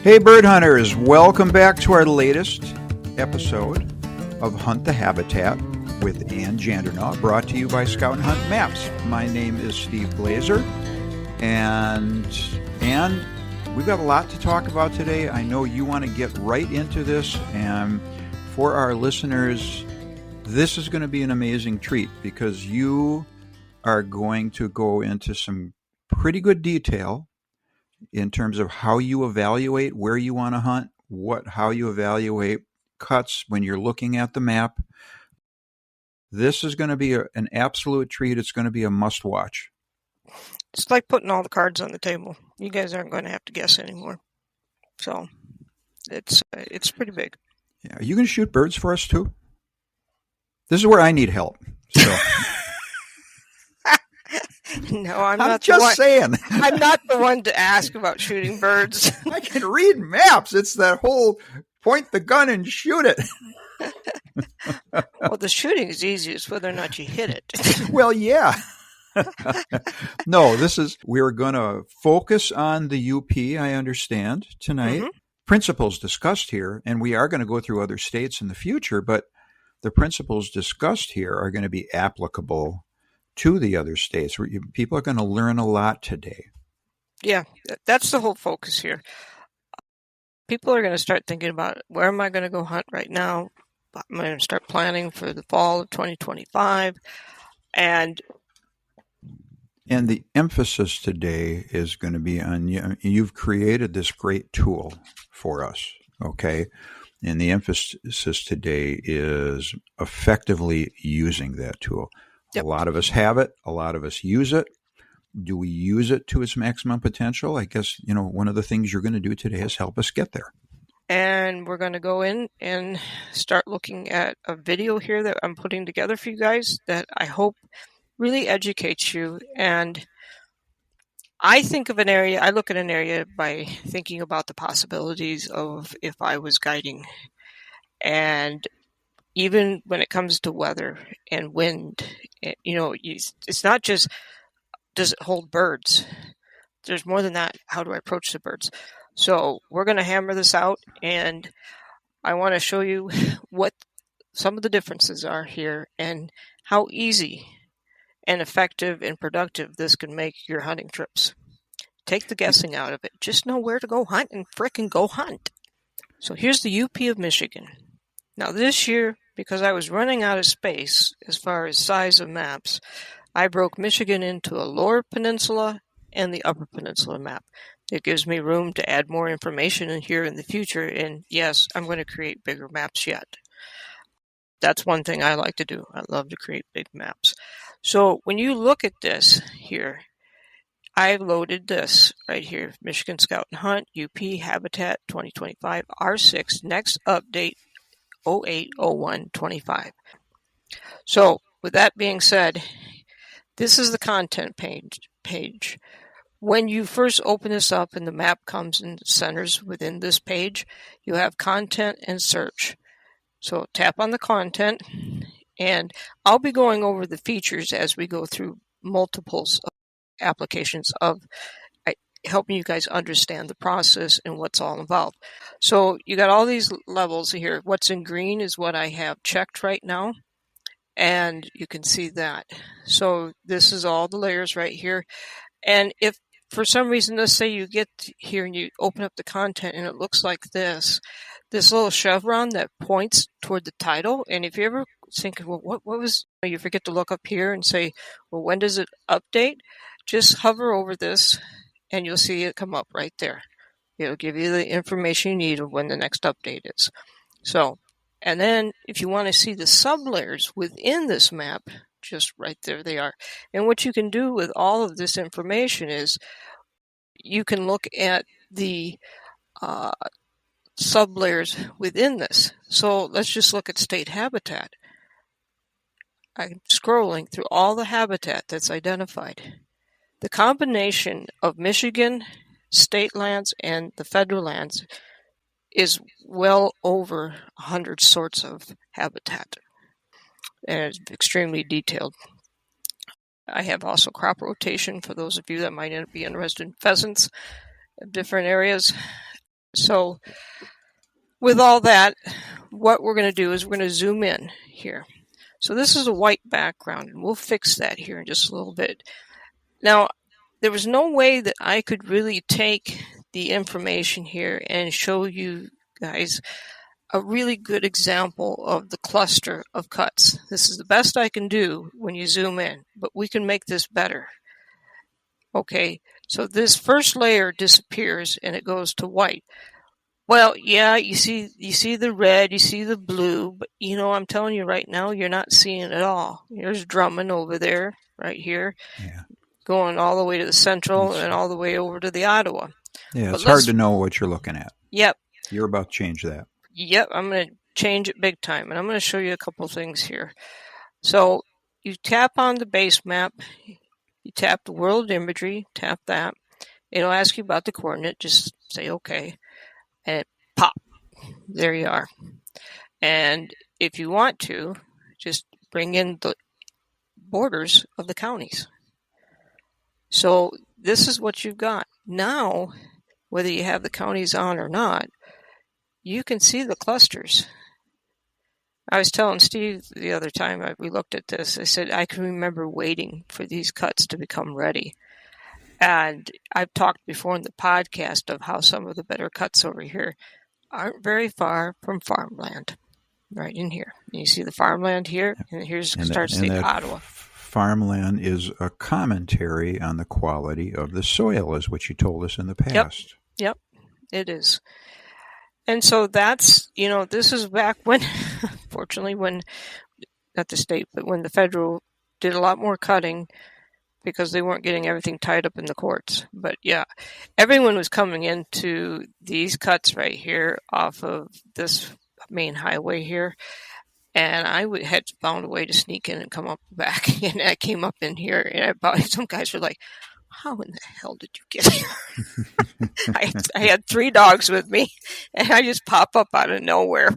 Hey bird hunters, welcome back to our latest episode of Hunt the Habitat with Ann Jandernaut, brought to you by Scout and Hunt Maps. My name is Steve Blazer, and Ann, we've got a lot to talk about today. I know you want to get right into this, and for our listeners, this is going to be an amazing treat because you are going to go into some pretty good detail in terms of how you evaluate where you want to hunt, how you evaluate cuts when you're looking at the map. This is going to be an absolute treat. It's going to be a must-watch. It's like putting all the cards on the table. You guys aren't going to have to guess anymore. So it's pretty big. Yeah. Are you going to shoot birds for us too? This is where I need help. So. No, I'm not just saying. I'm not the one to ask about shooting birds. I can read maps. It's that whole point the gun and shoot it. Well, the shooting is easy. It's whether or not you hit it. Well, yeah. No, we're going to focus on the UP, I understand, tonight. Mm-hmm. Principles discussed here, and we are going to go through other states in the future, but the principles discussed here are going to be applicable to the other states. People are going to learn a lot today. Yeah, that's the whole focus here. People are going to start thinking about, where am I going to go hunt right now? I'm going to start planning for the fall of 2025. And the emphasis today is going to be on, you've created this great tool for us, okay? And the emphasis today is effectively using that tool. Yep. A lot of us have it. A lot of us use it. Do we use it to its maximum potential? I guess, one of the things you're going to do today is help us get there. And we're going to go in and start looking at a video here that I'm putting together for you guys that I hope really educates you. And I look at an area by thinking about the possibilities of if I was guiding. And even when it comes to weather and wind, it's not just, does it hold birds? There's more than that. How do I approach the birds? So we're going to hammer this out, and I want to show you what some of the differences are here and how easy and effective and productive this can make your hunting trips. Take the guessing out of it. Just know where to go hunt and frickin' go hunt. So here's the UP of Michigan. Now this year, because I was running out of space as far as size of maps, I broke Michigan into a lower peninsula and the upper peninsula map. It gives me room to add more information in here in the future, and yes, I'm going to create bigger maps yet. That's one thing I like to do. I love to create big maps. So when you look at this here, I loaded this right here, Michigan Scout and Hunt, UP Habitat 2025, R6, next update 08/01/25. So with that being said, this is the content page. When you first open this up and the map comes and centers within this page, you have content and search. So tap on the content, and I'll be going over the features as we go through multiples of applications of helping you guys understand the process and what's all involved. So you got all these levels here. What's in green is what I have checked right now, and you can see that. So this is all the layers right here. And if for some reason, let's say you get here and you open up the content and it looks like this little chevron that points toward the title. And if you ever think, well, what was, you forget to look up here and say, well, when does it update? Just hover over this and you'll see it come up right there. It'll give you the information you need of when the next update is. So, and then if you want to see the sublayers within this map, just right there they are. And what you can do with all of this information is you can look at the sublayers within this. So let's just look at state habitat. I'm scrolling through all the habitat that's identified. The combination of Michigan, state lands, and the federal lands is well over 100 sorts of habitat. And it's extremely detailed. I have also crop rotation for those of you that might be interested in pheasants of different areas. So with all that, what we're going to do is we're going to zoom in here. So this is a white background, and we'll fix that here in just a little bit. Now, there was no way that I could really take the information here and show you guys a really good example of the cluster of cuts. This is the best I can do when you zoom in, but we can make this better. Okay, so this first layer disappears and it goes to white. Well, yeah, you see the red, you see the blue, but I'm telling you right now, you're not seeing it all. There's Drummond over there, right here, going all the way to the central and all the way over to the Ottawa. Yeah, it's hard to know what you're looking at. Yep. You're about to change that. Yep, I'm going to change it big time, and I'm going to show you a couple of things here. So you tap on the base map, you tap the world imagery, tap that. It'll ask you about the coordinate, just say okay, and pop. There you are. And if you want to, just bring in the borders of the counties. So this is what you've got. Now, whether you have the counties on or not, you can see the clusters. I was telling Steve the other time we looked at this, I said, I can remember waiting for these cuts to become ready. And I've talked before in the podcast of how some of the better cuts over here aren't very far from farmland, right in here. And you see the farmland here, and here's starts the Ottawa. Farmland is a commentary on the quality of the soil, is what you told us in the past. Yep, it is. And so that's, this is back when, fortunately, not the state, but when the federal did a lot more cutting because they weren't getting everything tied up in the courts. But yeah, everyone was coming into these cuts right here off of this main highway here. And I had found a way to sneak in and come up back. And I came up in here, and some guys were like, how in the hell did you get here? I had 3 dogs with me, and I just pop up out of nowhere.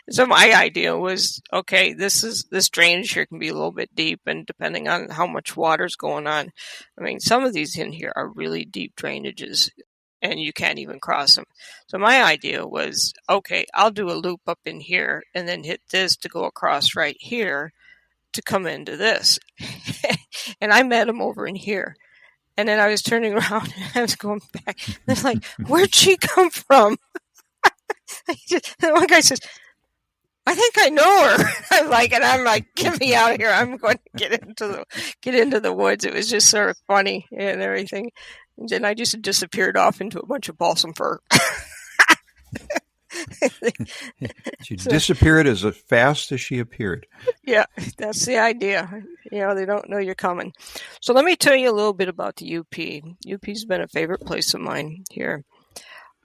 So my idea was, okay, this drainage here can be a little bit deep, and depending on how much water's going on, I mean, some of these in here are really deep drainages, and you can't even cross them. So my idea was, okay, I'll do a loop up in here, and then hit this to go across right here to come into this. And I met him over in here. And then I was turning around and I was going back. And it's like, where'd she come from? And one guy says, I think I know her. I'm like, get me out of here. I'm going to get into the woods. It was just sort of funny and everything. And then I just disappeared off into a bunch of balsam fir. She disappeared as fast as she appeared. Yeah, that's the idea. They don't know you're coming. So let me tell you a little bit about the UP. UP's been a favorite place of mine here.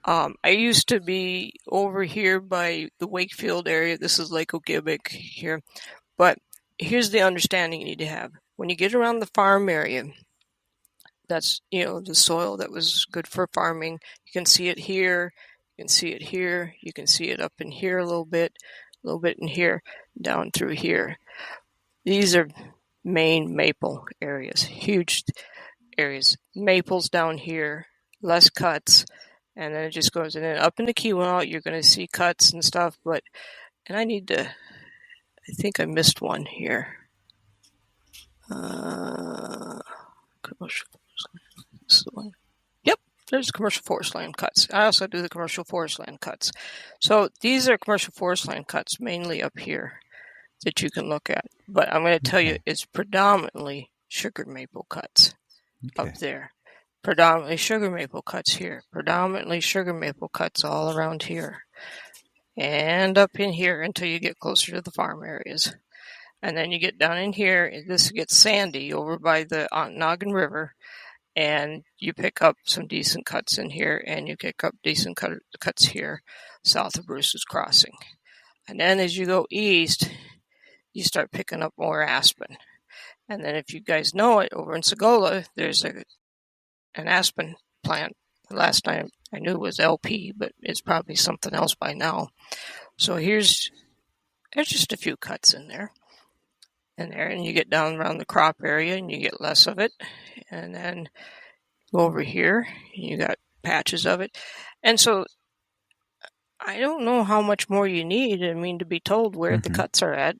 I used to be over here by the Wakefield area. This is Lake Ogibic here. But here's the understanding you need to have. When you get around the farm area, that's, the soil that was good for farming. You can see it here. You can see it here. You can see it up in here a little bit in here, down through here. These are main maple areas, huge areas. Maples down here, less cuts, and then it just goes. And then up in the Keweenaw, you're going to see cuts and stuff. And I think I missed one here. Commercial. This is the one. Yep. There's commercial forest land cuts. I also do the commercial forest land cuts. So these are commercial forest land cuts mainly up here that you can look at. But I'm going to tell you, it's predominantly sugar maple cuts up there. Predominantly sugar maple cuts here. Predominantly sugar maple cuts all around here. And up in here until you get closer to the farm areas. And then you get down in here. This gets sandy over by the Ontonagon River. And you pick up some decent cuts in here, and you pick up decent cuts here south of Bruce's Crossing. And then as you go east, you start picking up more aspen. And then if you guys know it, over in Sagola, there's an aspen plant. The last time I knew it was LP, but it's probably something else by now. So there's just a few cuts in there. And you get down around the crop area, and you get less of it. And then go over here, you got patches of it. And so I don't know how much more you need, to be told where the cuts are at.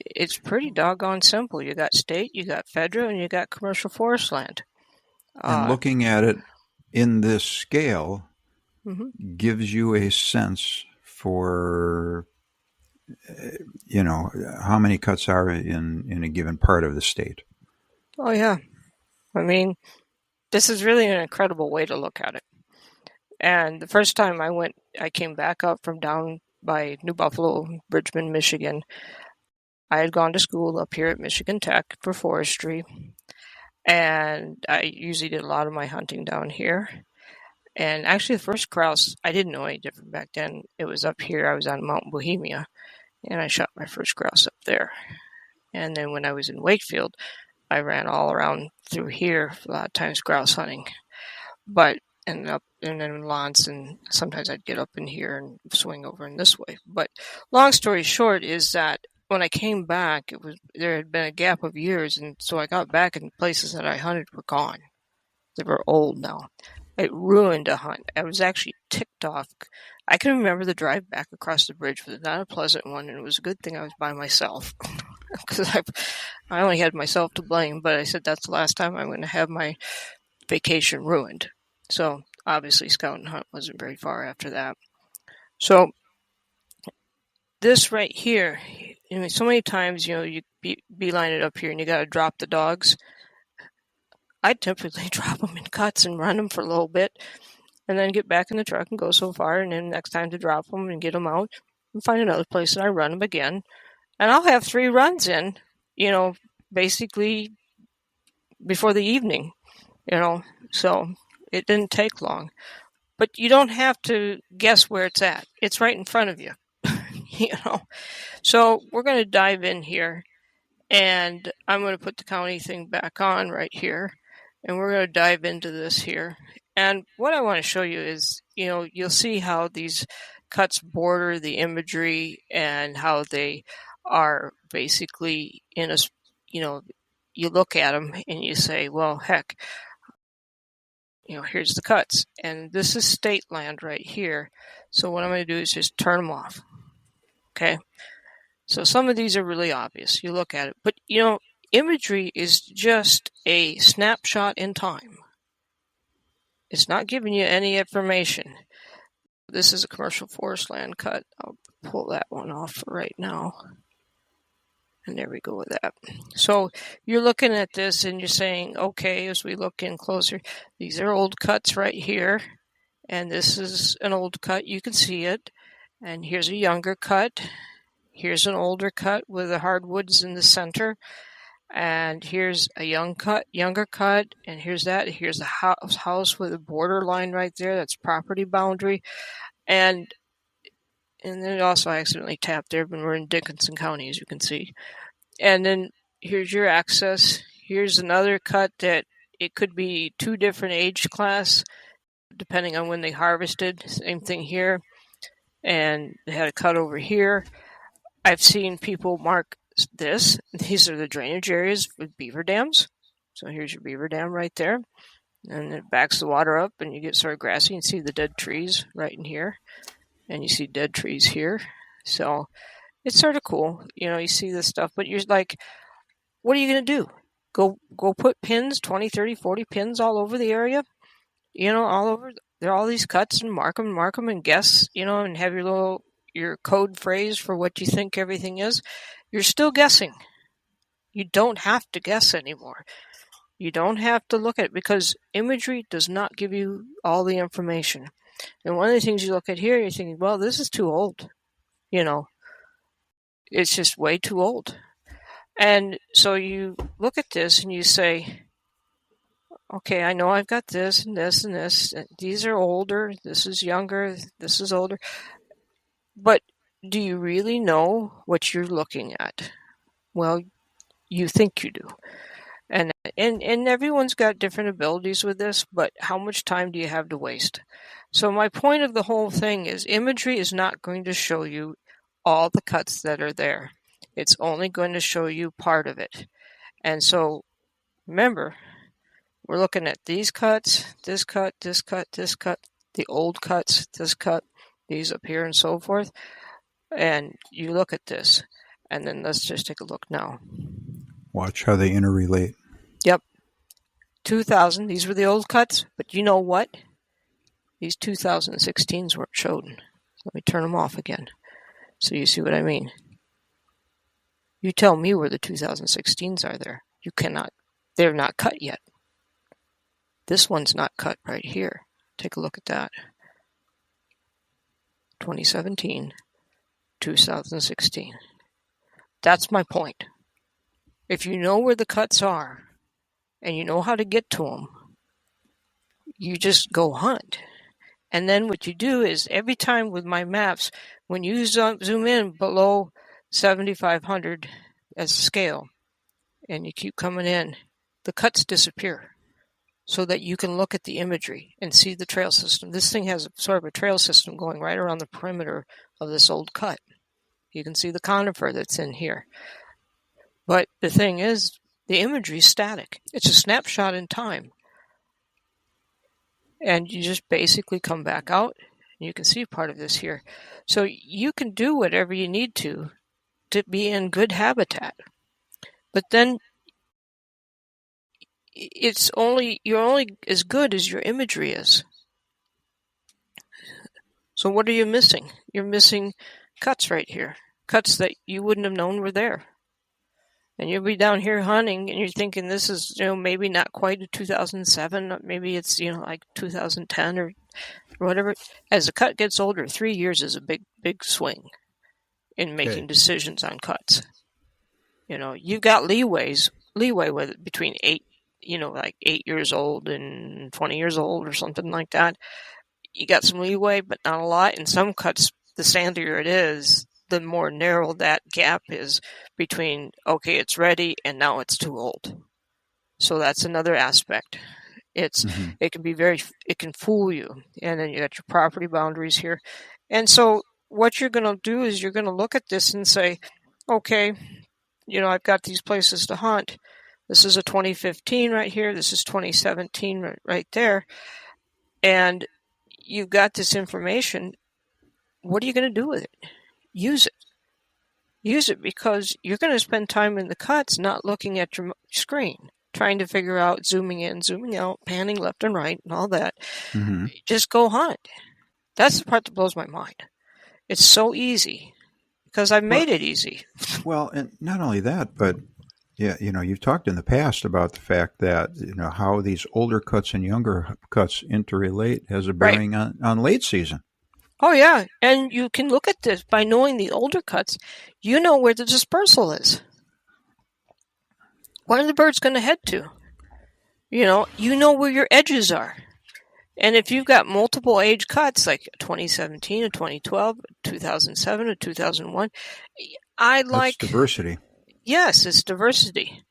It's pretty doggone simple. You got state, you got federal, and you got commercial forest land. And looking at it in this scale gives you a sense for, how many cuts are in a given part of the state. Oh, yeah. This is really an incredible way to look at it. And the first time I came back up from down by New Buffalo, Bridgman, Michigan. I had gone to school up here at Michigan Tech for forestry, and I usually did a lot of my hunting down here. And actually, the first grouse, I didn't know any different back then. It was up here. I was on Mount Bohemia, and I shot my first grouse up there. And then when I was in Wakefield, I ran all around through here, a lot of times grouse hunting. And then in lawns, and sometimes I'd get up in here and swing over in this way. But long story short is that when I came back, there had been a gap of years, and so I got back and places that I hunted were gone. They were old now. It ruined a hunt. I was actually ticked off. I can remember the drive back across the bridge was not a pleasant one, and it was a good thing I was by myself because I only had myself to blame. But I said that's the last time I'm going to have my vacation ruined. So obviously, scout and hunt wasn't very far after that. So this right here, so many times, you beeline it up here and you got to drop the dogs. I typically drop them in cuts and run them for a little bit and then get back in the truck and go so far. And then next time to drop them and get them out and find another place and I run them again. And I'll have 3 runs in, basically before the evening, so it didn't take long. But you don't have to guess where it's at. It's right in front of you, So we're going to dive in here, and I'm going to put the county thing back on right here, and we're going to dive into this here. And what I want to show you is, you'll see how these cuts border the imagery and how they are basically in a, you look at them and you say, well, heck, here's the cuts. And this is state land right here. So what I'm going to do is just turn them off. Okay. So some of these are really obvious. You look at it. But, imagery is just a snapshot in time. It's not giving you any information. This is a commercial forest land cut. I'll pull that one off for right now. And there we go with that. So you're looking at this and you're saying, okay, as we look in closer, these are old cuts right here. And this is an old cut. You can see it. And here's a younger cut. Here's an older cut with the hardwoods in the center. And here's a younger cut. And here's that. Here's a house with a border line right there. That's property boundary. And then also I accidentally tapped there, but we're in Dickinson County, as you can see. And then here's your access. Here's another cut that it could be 2 different age class, depending on when they harvested. Same thing here. And they had a cut over here. I've seen people mark this. These are the drainage areas with beaver dams. So here's your beaver dam right there. And it backs the water up and you get sort of grassy. You can see the dead trees right in here. And you see dead trees here. So it's sort of cool. You see this stuff. But you're like, what are you going to do? Go put pins, 20, 30, 40 pins all over the area? All over. There are all these cuts and mark them and guess, and have your code phrase for what you think everything is. You're still guessing. You don't have to guess anymore. You don't have to look at it because imagery does not give you all the information. And one of the things you look at here, you're thinking, well, this is too old. It's just way too old. And so you look at this and you say, okay, I know I've got this and this and this. These are older. This is younger. This is older. But do you really know what you're looking at? Well, you think you do. And everyone's got different abilities with this, but how much time do you have to waste? So my point of the whole thing is imagery is not going to show you all the cuts that are there. It's only going to show you part of it. And so remember, We're looking at these cuts, this cut, this cut, this cut, the old cuts, this cut, these up here and so forth. And you look at this, and then let's just take a look now. Watch how they interrelate. Yep. 2000, these were the old cuts, but you know what? These 2016s weren't shown. Let me turn them off again so you see what I mean. You tell me where the 2016s are there. You cannot. They're not cut yet. This one's not cut right here. Take a look at that. 2017, 2016. That's my point. If you know where the cuts are and you know how to get to them, you just go hunt. And then what you do is every time with my maps, when you zoom in below 7,500 as a scale and you keep coming in, the cuts disappear so that you can look at the imagery and see the trail system. This thing has sort of a trail system going right around the perimeter of this old cut. You can see the conifer that's in here. But the thing is, the imagery is static. It's a snapshot in time. And you just basically come back out, and you can see part of this here. So you can do whatever you need to be in good habitat. But then you're only as good as your imagery is. So what are you missing? You're missing cuts right here. Cuts that you wouldn't have known were there. And you'll be down here hunting, and you're thinking this is, maybe not quite a 2007. Maybe it's, like 2010 or whatever. As the cut gets older, 3 years is a big, big swing in making decisions on cuts. You've got leeway with it between 8 years old and 20 years old or something like that. You got some leeway, but not a lot. In some cuts, the sandier it is, the more narrow that gap is between, okay, it's ready and now it's too old. So that's another aspect. It can be it can fool you. And then you got your property boundaries here. And so what you're going to do is you're going to look at this and say, okay, I've got these places to hunt. This is a 2015 right here. This is 2017 right there. And you've got this information. What are you going to do with it? Use it. Use it because you're going to spend time in the cuts not looking at your screen, trying to figure out zooming in, zooming out, panning left and right, and all that. Mm-hmm. Just go hunt. That's the part that blows my mind. It's so easy because I've made it easy. Well, and not only that, but yeah, you've talked in the past about the fact that, how these older cuts and younger cuts interrelate has a bearing on late season. Oh, yeah. And you can look at this by knowing the older cuts. You know where the dispersal is. Where are the birds going to head to? You know where your edges are. And if you've got multiple age cuts, like 2017, a 2012, 2007, a 2001, that's diversity. Yes, it's diversity.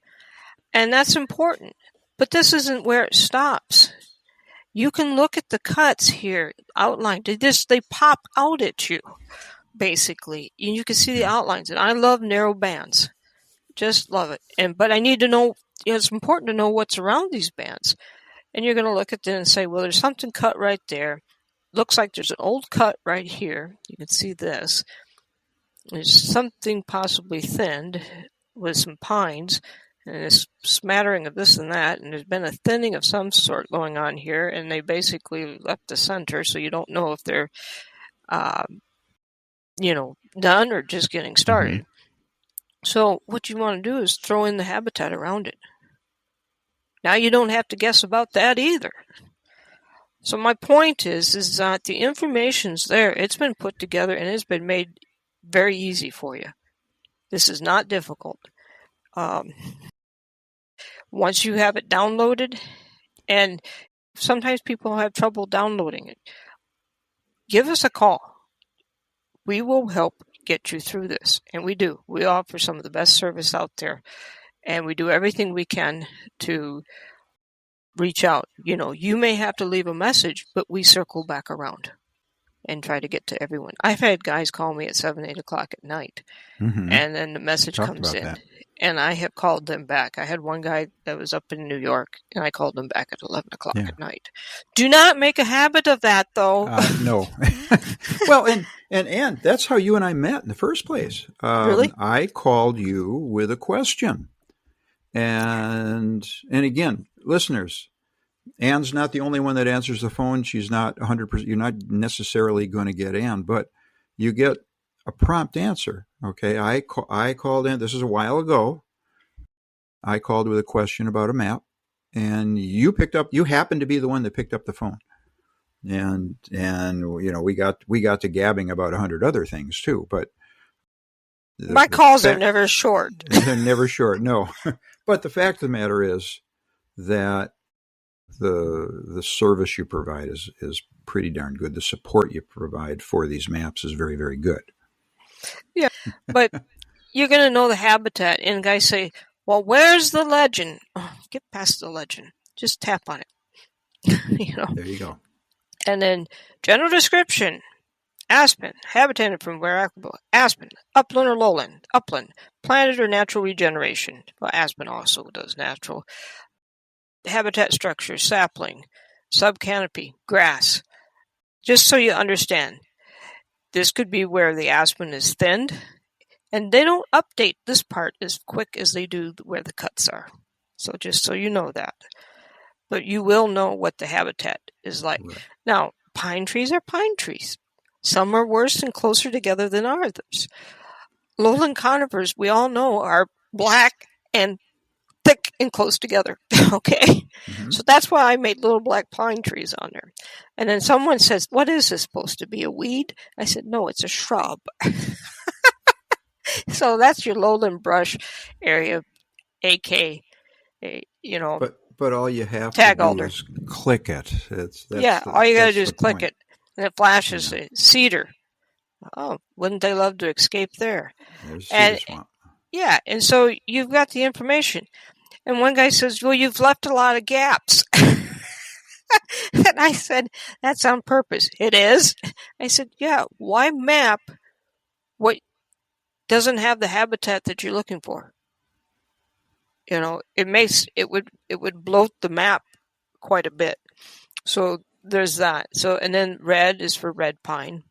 And that's important. But this isn't where it stops. You can look at the cuts here, outlined. They pop out at you, basically. And you can see the outlines. And I love narrow bands. Just love it. But I need to know, it's important to know what's around these bands. And you're going to look at them and say, well, there's something cut right there. Looks like there's an old cut right here. You can see this. There's something possibly thinned with some pines. And a smattering of this and that, and there's been a thinning of some sort going on here, and they basically left the center, so you don't know if they're, done or just getting started. Mm-hmm. So what you want to do is throw in the habitat around it. Now you don't have to guess about that either. So my point is that the information's there. It's been put together, and it's been made very easy for you. This is not difficult. Once you have it downloaded, and sometimes people have trouble downloading it, give us a call. We will help get you through this. And we do. We offer some of the best service out there. And we do everything we can to reach out. You may have to leave a message, but we circle back around and try to get to everyone. I've had guys call me at 7, 8 o'clock at night. Mm-hmm. And then the message comes in. That. and I have called them back. I had one guy that was up in New York, and I called him back at 11 o'clock at night. Do not make a habit of that, though. No. Well, and that's how you and I met in the first place. Really? I called you with a question. And again, listeners, Anne's not the only one that answers the phone. She's not 100%. You're not necessarily going to get Anne, but you get a prompt answer. Okay, I called in. This is a while ago. I called with a question about a map, and you picked up. You happened to be the one that picked up the phone, and we got to gabbing about 100 other things too. But my calls are never short. They're never short. No, but the fact of the matter is that the service you provide is pretty darn good. The support you provide for these maps is very, very good. Yeah, but you're going to know the habitat, and guys say, well, where's the legend? Oh, get past the legend. Just tap on it. There you go. And then general description. Aspen, habitated from where applicable. Aspen, upland or lowland. Upland, planted or natural regeneration. Well, aspen also does natural. Habitat structure, sapling, subcanopy, grass. Just so you understand, this could be where the aspen is thinned, and they don't update this part as quick as they do where the cuts are. So just so you know that. But you will know what the habitat is like. Right. Now, pine trees are pine trees. Some are worse and closer together than others. Lowland conifers, we all know, are black and thick and close together. Okay? Mm-hmm. So that's why I made little black pine trees on there. And then someone says, what is this supposed to be, a weed? I said, no, it's a shrub. So that's your lowland brush area, AK, But all you have tag to do alder. is click it. All you got to do is click point. it. And it flashes cedar. Oh, wouldn't they love to escape there? There's cedar swamp. Yeah, and so you've got the information. And one guy says, well, you've left a lot of gaps. And I said, that's on purpose. It is? I said, yeah, why map what doesn't have the habitat that you're looking for? It would bloat the map quite a bit. So there's that. So, and then red is for red pine.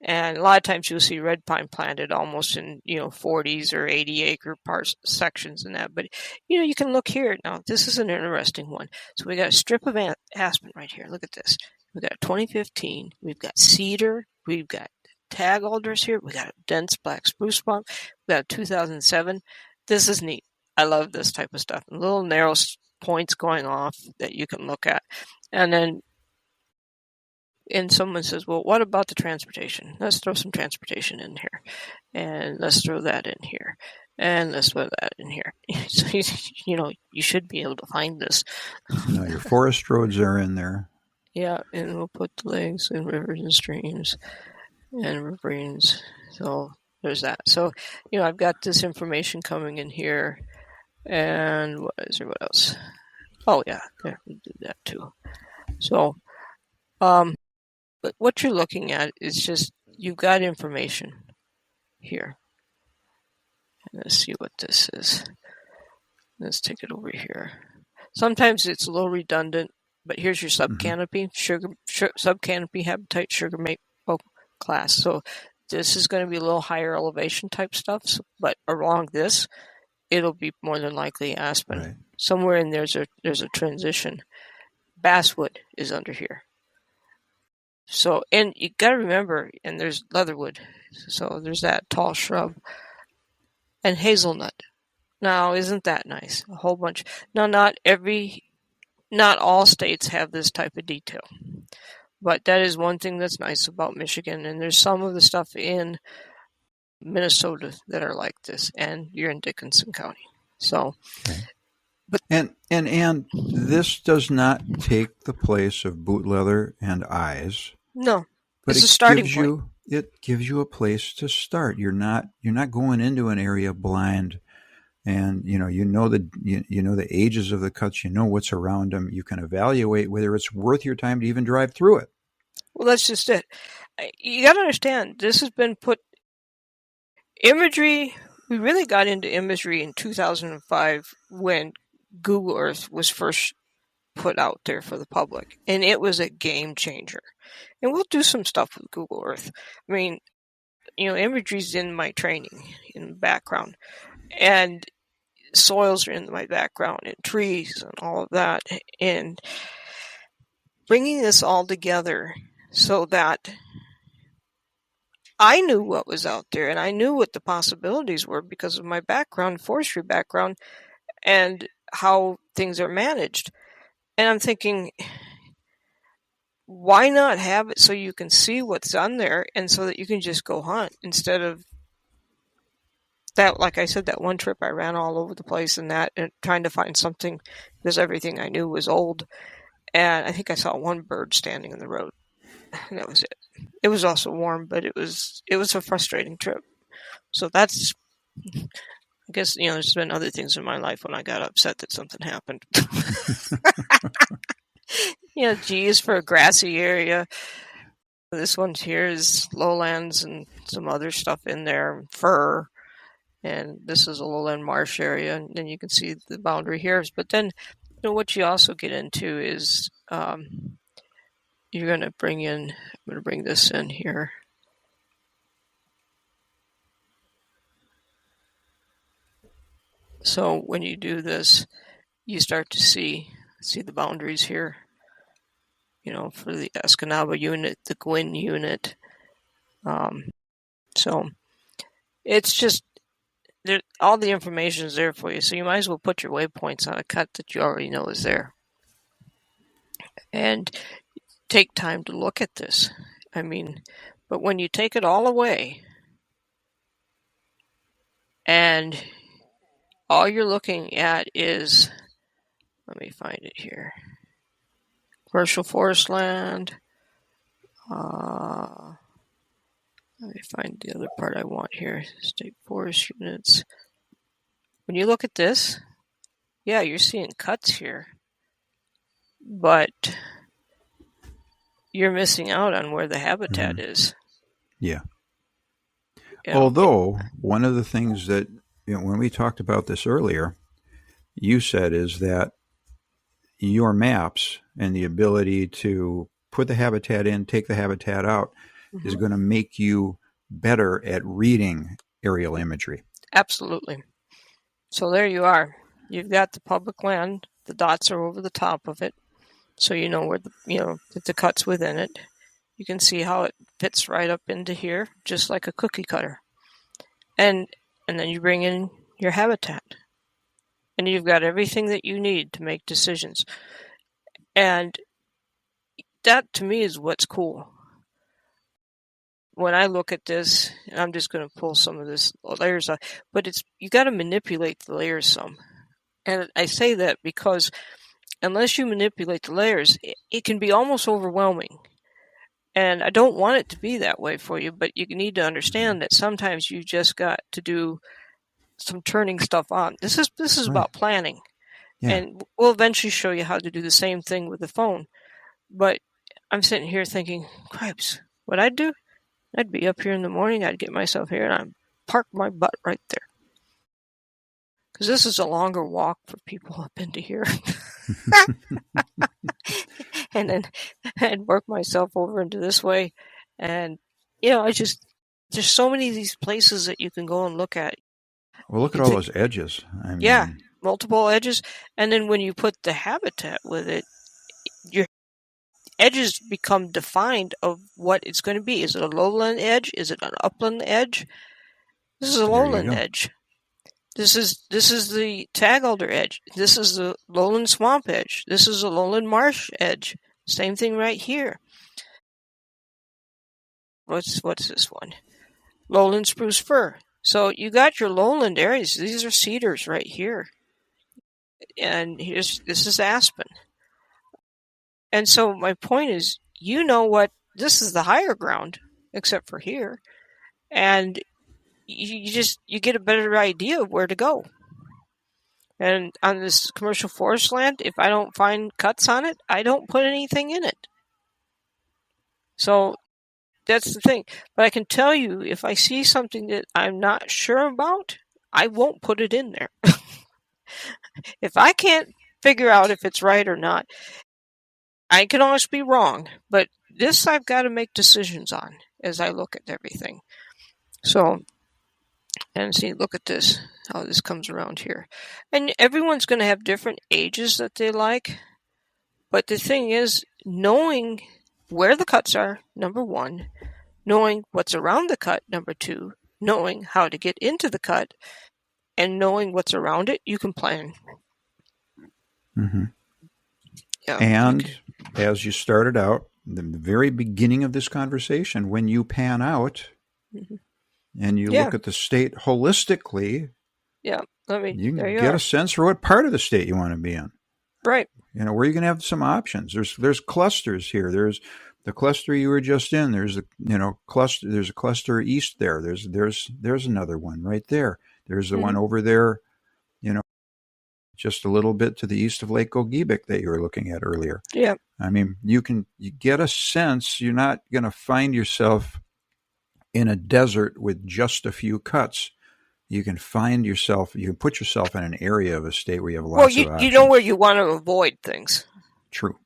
And a lot of times you'll see red pine planted almost in, 40s or 80 acre sections and that. But, you can look here. Now, this is an interesting one. So we got a strip of aspen right here. Look at this. We've got 2015. We've got cedar. We've got tag alders here. We got a dense black spruce swamp. We got 2007. This is neat. I love this type of stuff. Little narrow points going off that you can look at. And someone says, well, what about the transportation? Let's throw some transportation in here. And let's throw that in here. And let's throw that in here. So, you should be able to find this. No, your forest roads are in there. Yeah, and we'll put the lakes and rivers and streams and riverines. So there's that. So, I've got this information coming in here. And what else? Oh, yeah, there, we did that too. So, but what you're looking at is just, you've got information here. And let's see what this is. Let's take it over here. Sometimes it's a little redundant, but here's your subcanopy, subcanopy habitat, sugar maple class. So this is going to be a little higher elevation type stuff, but along this, it'll be more than likely aspen. Right. Somewhere in there's a transition. Basswood is under here. So, and you got to remember, and there's leatherwood. So there's that tall shrub. And hazelnut. Now, isn't that nice? A whole bunch. Now, not all states have this type of detail. But that is one thing that's nice about Michigan. And there's some of the stuff in Minnesota that are like this. And you're in Dickinson County. So, okay. But and this does not take the place of boot leather and eyes. No, but it's a starting point. It gives you a place to start. You're not going into an area blind, and you know the ages of the cuts. You know what's around them. You can evaluate whether it's worth your time to even drive through it. Well, that's just it. You got to understand, this has been put imagery We really got into imagery in 2005 when Google Earth was first put out there for the public, and it was a game changer. And we'll do some stuff with Google Earth. I mean, imagery's in my training, in the background, and soils are in my background, and trees and all of that, and bringing this all together so that I knew what was out there, and I knew what the possibilities were because of my background, forestry background, and how things are managed. And I'm thinking, why not have it so you can see what's on there and so that you can just go hunt instead of that, like I said, that one trip I ran all over the place and trying to find something because everything I knew was old. And I think I saw one bird standing in the road. And that was it. It was also warm, but it was a frustrating trip. So that's, I guess, there's been other things in my life when I got upset that something happened. G is for a grassy area. This one here is lowlands and some other stuff in there, fir. And this is a lowland marsh area. And then you can see the boundary here. But then, what you also get into is you're going to bring in, I'm going to bring this in here. So when you do this, you start to see the boundaries here, for the Escanaba unit, the Gwyn unit. So it's just, all the information is there for you. So you might as well put your waypoints on a cut that you already know is there. And take time to look at this. I mean, but when you take it all away and all you're looking at is, let me find it here, commercial forest land. Let me find the other part I want here, state forest units. When you look at this, yeah, you're seeing cuts here, but you're missing out on where the habitat is. Yeah. Although, one of the things that, when we talked about this earlier, you said is that your maps and the ability to put the habitat in, take the habitat out, is going to make you better at reading aerial imagery. Absolutely. So there you are. You've got the public land. The dots are over the top of it. So you know where the cut's within it. You can see how it fits right up into here, just like a cookie cutter. And then you bring in your habitat. And you've got everything that you need to make decisions. And that, to me, is what's cool. When I look at this, and I'm just going to pull some of this layers off, but you got to manipulate the layers some. And I say that because unless you manipulate the layers, it can be almost overwhelming. And I don't want it to be that way for you, but you need to understand that sometimes you just got to do some turning stuff on. This is right. About planning. Yeah. And we'll eventually show you how to do the same thing with the phone. But I'm sitting here thinking, cripes, what I'd do? I'd be up here in the morning, I'd get myself here, and I'd park my butt right there. Because this is a longer walk for people up into here. And then I'd work myself over into this way. And, there's so many of these places that you can go and look at. Well, look at all those edges. I mean... Yeah, multiple edges. And then when you put the habitat with it, your edges become defined of what it's going to be. Is it a lowland edge? Is it an upland edge? This is a lowland edge. This is the tag alder edge. This is the lowland swamp edge. This is a lowland marsh edge. Same thing right here. What's this one? Lowland spruce fir. So you got your lowland areas. These are cedars right here. And this is aspen. And so my point is, this is the higher ground, except for here. And you get a better idea of where to go. And on this commercial forest land, if I don't find cuts on it, I don't put anything in it. So that's the thing. But I can tell you, if I see something that I'm not sure about, I won't put it in there. If I can't figure out if it's right or not, I can always be wrong, but this I've got to make decisions on as I look at everything. So, and see, look at this, how this comes around here. And everyone's going to have different ages that they like, but the thing is, knowing where the cuts are, number one, knowing what's around the cut, number two, knowing how to get into the cut, and knowing what's around it, you can plan. Mm-hmm. Yeah, and as you started out, the very beginning of this conversation, when you pan out and you look at the state holistically, you can get a sense for what part of the state you want to be in. Right. Where you're going to have some options. There's clusters here. There's the cluster you were just in. There's a cluster. There's a cluster east there. There's another one right there. There's the one over there, just a little bit to the east of Lake Gogebic that you were looking at earlier. Yeah. I mean, you get a sense. You're not going to find yourself in a desert with just a few cuts. You can put yourself in an area of a state where you have lots of options. You know where you want to avoid things. True.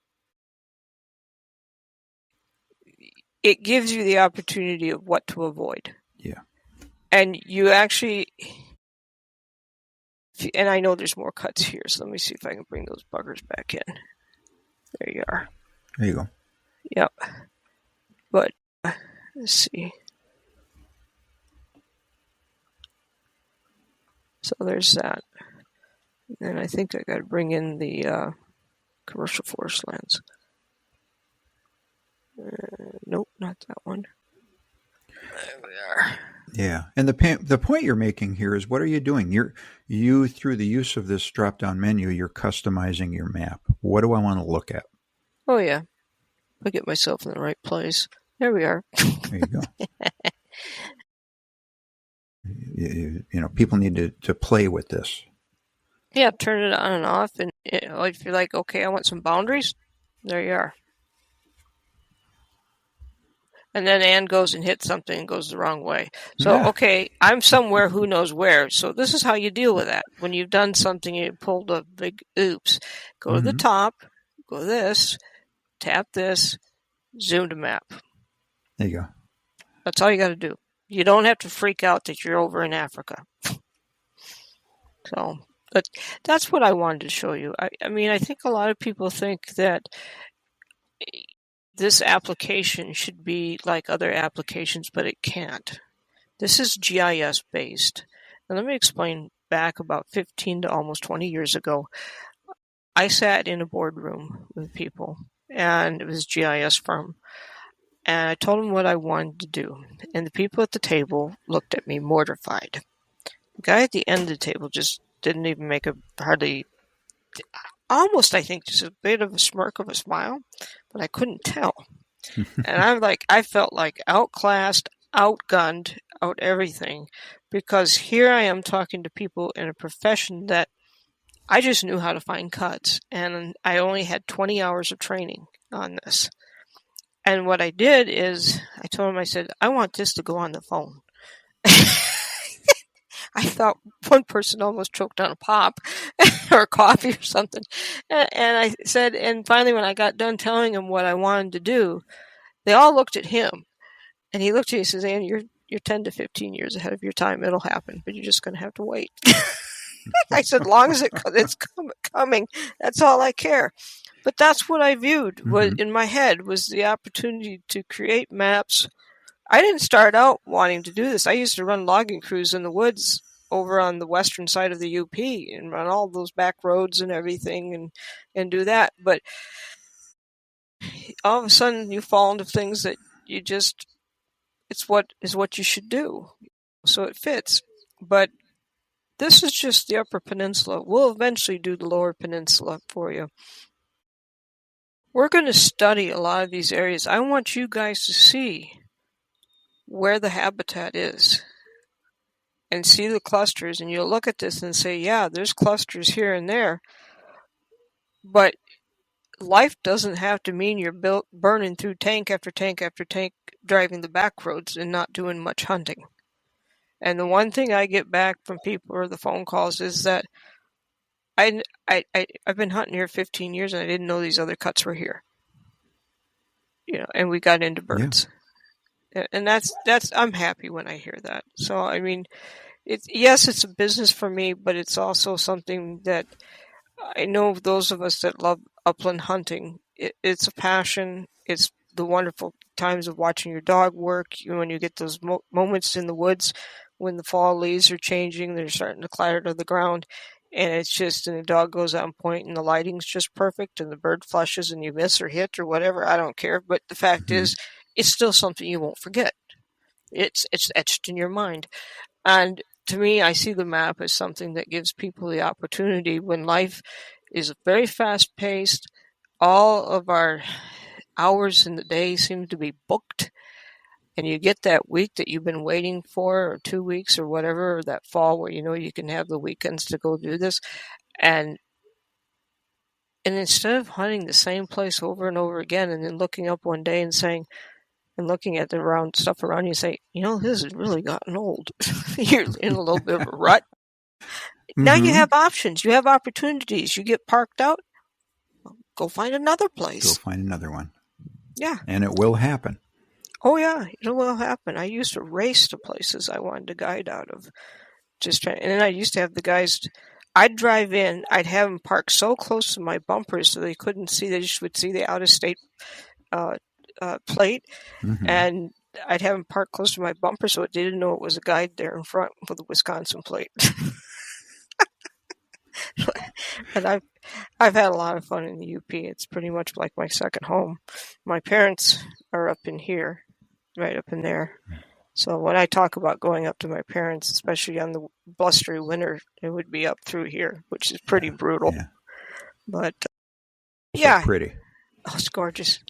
It gives you the opportunity of what to avoid. Yeah. And you actually, and I know there's more cuts here, so let me see if I can bring those buggers back in. There you are. There you go. Yep. But, let's see. So there's that. And I think I got to bring in the commercial forest lands. Nope, not that one. There we are. Yeah, and the point you're making here is, what are you doing? You through the use of this drop-down menu, you're customizing your map. What do I want to look at? Oh yeah, I'll get myself in the right place. There we are. There you go. People need to play with this. Yeah, turn it on and off, and if you're like, okay, I want some boundaries, there you are. And then Ann goes and hits something and goes the wrong way. So, okay, I'm somewhere, who knows where. So this is how you deal with that. When you've done something, you pulled a big oops. Go to the top, go to this, tap this, zoom to map. There you go. That's all you got to do. You don't have to freak out that you're over in Africa. So, but that's what I wanted to show you. I mean, I think a lot of people think that this application should be like other applications, but it can't. This is GIS based. And let me explain. Back about 15 to almost 20 years ago, I sat in a boardroom with people, and it was a GIS firm. And I told them what I wanted to do. And the people at the table looked at me mortified. The guy at the end of the table just didn't even make almost, I think, just a bit of a smirk of a smile, but I couldn't tell. And I felt like outclassed, outgunned, out everything, because here I am talking to people in a profession that I just knew how to find cuts, and I only had 20 hours of training on this. And what I did is, I told him, I said, I want this to go on the phone. I thought one person almost choked on a pop or coffee or something. And I said, and finally when I got done telling him what I wanted to do, they all looked at him. And he looked at me and says, Ann, you're 10 to 15 years ahead of your time. It'll happen, but you're just going to have to wait. I said, as long as it's coming, that's all I care. But that's what I viewed was in my head, was the opportunity to create maps. I didn't start out wanting to do this. I used to run logging crews in the woods over on the western side of the UP and run all those back roads and everything and do that. But all of a sudden you fall into things that it's what you should do. So it fits. But this is just the Upper Peninsula. We'll eventually do the Lower Peninsula for you. We're going to study a lot of these areas. I want you guys to see where the habitat is and see the clusters, and you'll look at this and say, yeah, there's clusters here and there, but life doesn't have to mean you're burning through tank after tank after tank, driving the back roads and not doing much hunting. And the one thing I get back from people or the phone calls is that I've been hunting here 15 years and I didn't know these other cuts were here. And we got into birds. Yeah. And that's I'm happy when I hear that. So I mean, it's a business for me, but it's also something that I know those of us that love upland hunting, it's a passion. It's the wonderful times of watching your dog work. When you get those moments in the woods when the fall leaves are changing, they're starting to clatter to the ground, and and the dog goes on point and the lighting's just perfect and the bird flushes and you miss or hit or whatever. I don't care. But the fact is, it's still something you won't forget. It's etched in your mind. And to me, I see the map as something that gives people the opportunity when life is very fast paced. All of our hours in the day seem to be booked. And you get that week that you've been waiting for, or 2 weeks or whatever, or that fall where you can have the weekends to go do this. And instead of hunting the same place over and over again and then looking up one day and saying, and looking at the stuff around you, say, this has really gotten old. You're in a little bit of a rut. Now you have options. You have opportunities. You get parked out. Go find another place. Go find another one. Yeah. And it will happen. Oh, yeah. It will happen. I used to race to places I wanted to guide out of. And then I used to have the guys, I'd drive in, I'd have them park so close to my bumpers so they couldn't see, they just would see the out-of-state plate, and I'd have them park close to my bumper so they didn't know it was a guide there in front with a Wisconsin plate. And I've had a lot of fun in the UP. It's pretty much like my second home. My parents are up in here, right up in there. So when I talk about going up to my parents, especially on the blustery winter, it would be up through here, which is pretty brutal. Yeah. But so pretty. Oh, it's gorgeous.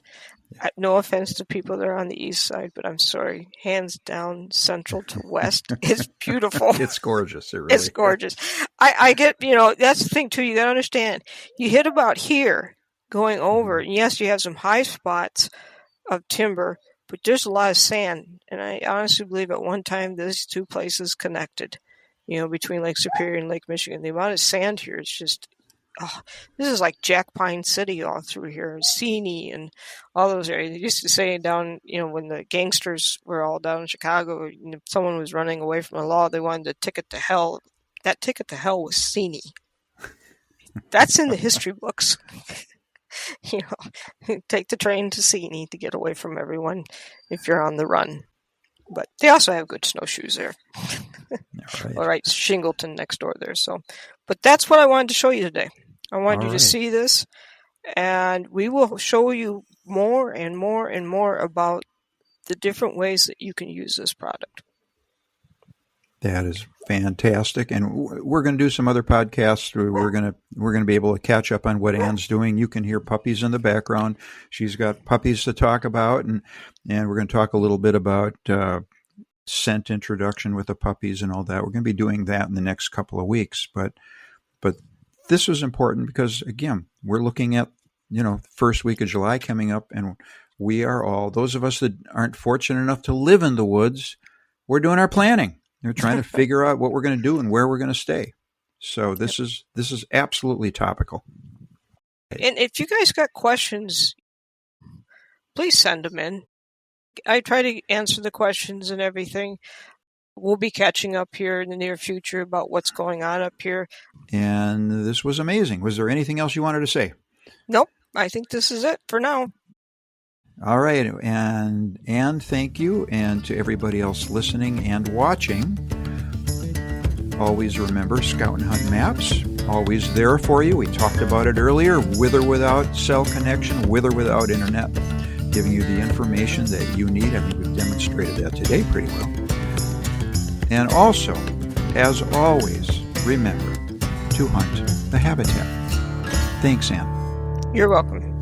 No offense to people that are on the east side, but I'm sorry. Hands down, central to west is beautiful. It's gorgeous. It's gorgeous. I get, that's the thing too. You got to understand. You hit about here going over, and yes, you have some high spots of timber, but there's a lot of sand. And I honestly believe at one time these two places connected, between Lake Superior and Lake Michigan. The amount of sand here is just, this is like Jack Pine City all through here, Seney and all those areas. They used to say down, when the gangsters were all down in Chicago, if someone was running away from the law, they wanted a ticket to hell. That ticket to hell was Seney. That's in the history books. Take the train to Seney to get away from everyone if you're on the run. But they also have good snowshoes there. Right. All right, Shingleton next door there. But that's what I wanted to show you today. I wanted you to see this, and we will show you more and more and more about the different ways that you can use this product. That is fantastic, and we're going to do some other podcasts. We're going to be able to catch up on what Ann's doing. You can hear puppies in the background. She's got puppies to talk about, and we're going to talk a little bit about scent introduction with the puppies and all that. We're going to be doing that in the next couple of weeks, but this was important because, again, we're looking at first week of July coming up, and we are all, those of us that aren't fortunate enough to live in the woods, we're doing our planning. They're trying to figure out what we're going to do and where we're going to stay. So this is absolutely topical. And if you guys got questions, please send them in. I try to answer the questions and everything. We'll be catching up here in the near future about what's going on up here. And this was amazing. Was there anything else you wanted to say? Nope. I think this is it for now. All right, and thank you, and to everybody else listening and watching. Always remember, Scout and Hunt Maps, always there for you. We talked about it earlier, with or without cell connection, with or without internet, giving you the information that you need. I think we've demonstrated that today pretty well. And also, as always, remember to hunt the habitat. Thanks, Ann. You're welcome.